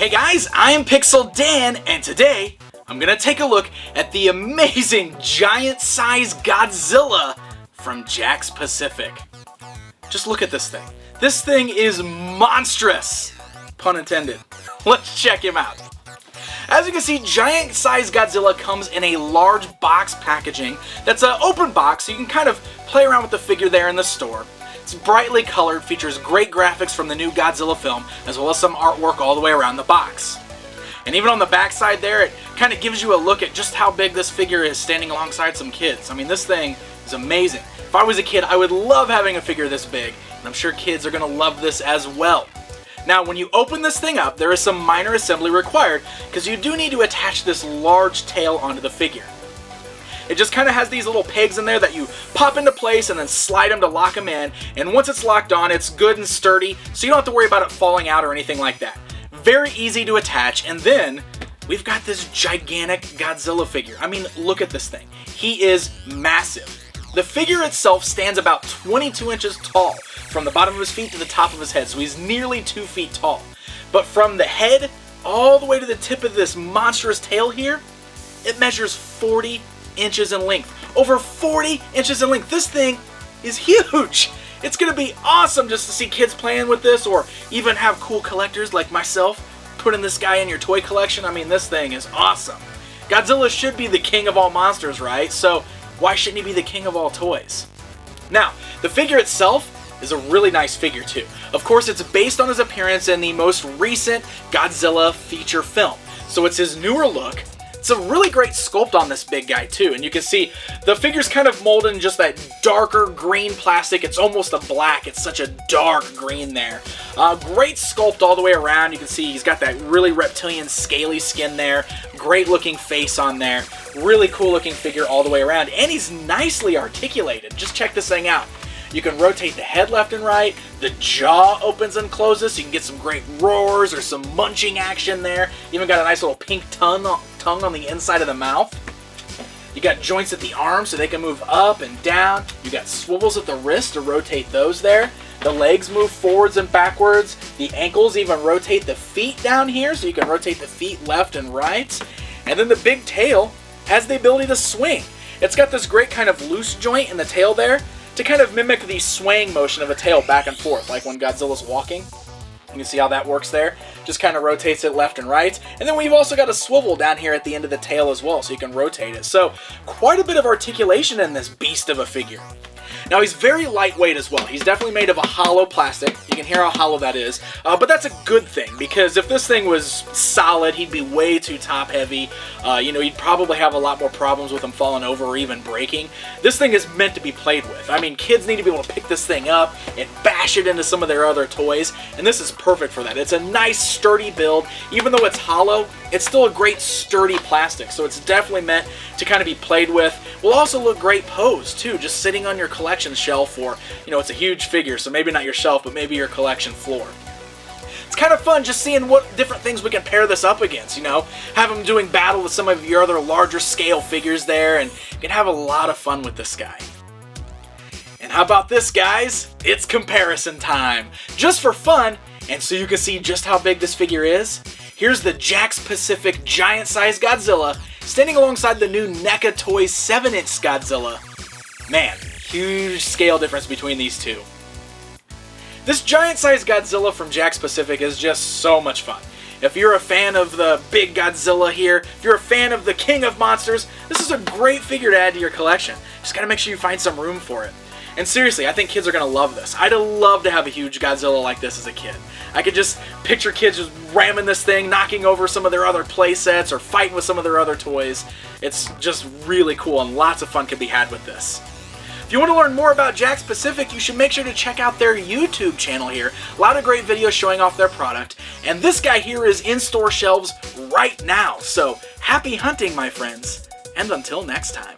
Hey guys, I am Pixel Dan, and today I'm gonna take a look at the amazing Giant Size Godzilla from Jakks Pacific. Just look at this thing. This thing is monstrous, pun intended. Let's check him out. As you can see, Giant Size Godzilla comes in a large box packaging that's an open box, so you can kind of play around with the figure there in the store. It's brightly colored, features great graphics from the new Godzilla film, as well as some artwork all the way around the box. And even on the back side there, it kind of gives you a look at just how big this figure is standing alongside some kids. I mean, this thing is amazing. If I was a kid, I would love having a figure this big, and I'm sure kids are going to love this as well. Now, when you open this thing up, there is some minor assembly required, because you do need to attach this large tail onto the figure. It just kind of has these little pegs in there that you pop into place and then slide them to lock them in, and once it's locked on, it's good and sturdy, so you don't have to worry about it falling out or anything like that. Very easy to attach, and then we've got this gigantic Godzilla figure. I mean, look at this thing. He is massive. The figure itself stands about 22 inches tall, from the bottom of his feet to the top of his head, so he's nearly 2 feet tall. But from the head all the way to the tip of this monstrous tail here, it measures 40 inches in length. Over 40 inches in length. This thing is huge. It's going to be awesome just to see kids playing with this, or even have cool collectors like myself putting this guy in your toy collection. I mean, this thing is awesome. Godzilla should be the king of all monsters, right? So why shouldn't he be the king of all toys? Now, the figure itself is a really nice figure too. Of course, it's based on his appearance in the most recent Godzilla feature film. So it's his newer look. It's a really great sculpt on this big guy too, and you can see the figure's kind of molded in just that darker green plastic. It's almost a black. It's such a dark green there. Great sculpt all the way around. You can see he's got that really reptilian scaly skin there. Great looking face on there. Really cool looking figure all the way around, and he's nicely articulated. Just check this thing out. You can rotate the head left and right, the jaw opens and closes, so you can get some great roars or some munching action there. Even got a nice little pink tongue on the inside of the mouth. You got joints at the arms so they can move up and down. You got swivels at the wrist to rotate those there. The legs move forwards and backwards. The ankles even rotate the feet down here, so you can rotate the feet left and right. And then the big tail has the ability to swing. It's got this great kind of loose joint in the tail there, to kind of mimic the swaying motion of a tail back and forth, like when Godzilla's walking. You can see how that works there. Just kind of rotates it left and right. And then we've also got a swivel down here at the end of the tail as well, so you can rotate it. So quite a bit of articulation in this beast of a figure. Now, he's very lightweight as well. He's definitely made of a hollow plastic. You can hear how hollow that is. But that's a good thing, because if this thing was solid, he'd be way too top heavy. You'd probably have a lot more problems with him falling over or even breaking. This thing is meant to be played with. I mean, kids need to be able to pick this thing up and bash it into some of their other toys, and this is perfect for that. It's a nice, sturdy build. Even though it's hollow, it's still a great, sturdy plastic, so it's definitely meant to kind of be played with. Will also look great posed, too, just sitting on your collection shelf, or, it's a huge figure, so maybe not your shelf, but maybe your collection floor. It's kind of fun just seeing what different things we can pair this up against, Have them doing battle with some of your other larger scale figures there, and you can have a lot of fun with this guy. And how about this, guys? It's comparison time. Just for fun, and so you can see just how big this figure is, here's the Jakks Pacific Giant Size Godzilla standing alongside the new NECA Toys 7-inch Godzilla. Man, huge scale difference between these two. This Giant Size Godzilla from Jakks Pacific is just so much fun. If you're a fan of the big Godzilla here, if you're a fan of the King of Monsters, this is a great figure to add to your collection. Just gotta make sure you find some room for it. And seriously, I think kids are gonna love this. I'd love to have a huge Godzilla like this as a kid. I could just picture kids just ramming this thing, knocking over some of their other play sets, or fighting with some of their other toys. It's just really cool, and lots of fun can be had with this. If you want to learn more about Jakks Pacific, you should make sure to check out their YouTube channel here. A lot of great videos showing off their product. And this guy here is in store shelves right now. So happy hunting, my friends. And until next time.